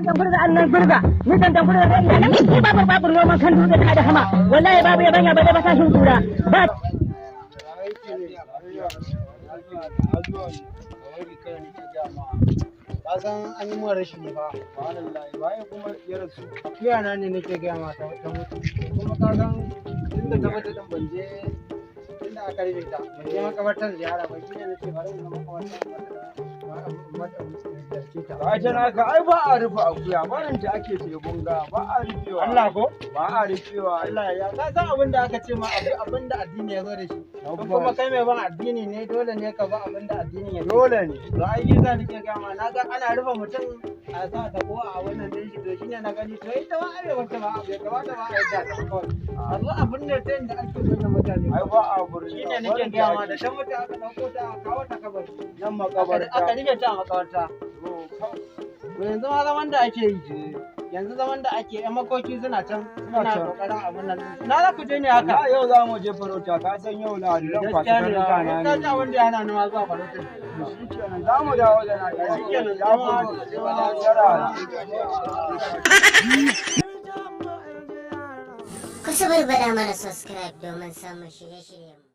dan furga annan furga ni kan dan furga kai nan ni babu noman kan dutse da hama wallahi babu yabanya ba da basashin kura ba ka san an yi mura rashin fa wallahi waye kuma ya rasu kiyana ne nake ga mata ta mutu kuma ka san tunda ta mutu dan banje tunda aka rufe ta je makabartar ziyara ba shine nace bari mu makabartar Ai tana ka ai ba a rufe akuya barin ta ake sai bunga ba a rufewa Allah ko ba a rufewa Allah ya ka san abin da aka ce ma abin da addini ya zo da shi kuma kai mai ban addini ne dole ne ka ba abin da addini ya dole ne to ai yi za nake ga ma na ga ana rufe mutum a sa ta ko a wannan din shi to shine na gani to ita ma ai wata ba bai kamata ba a yi da ta kawai Allah abin da ta inda ake so mutane ai ba a burni shine nake ga ma da ta mutu aka dauko ta kawo ta kabar nan makabarta aka rike ta a makabarta to yanzu ma zaman da ake yi yanzu zaman da ake yan makoki suna can suna kokarin abin nan na za ku je ne haka yau za mu je farauta ka san yau na da kwasu karnuka na ne gaskiya wanda yana nuna zuwa farauta shikenan za mu dawo da na shikenan za mu Ku sabar bada mana subscribe domin samun shirye-shiryen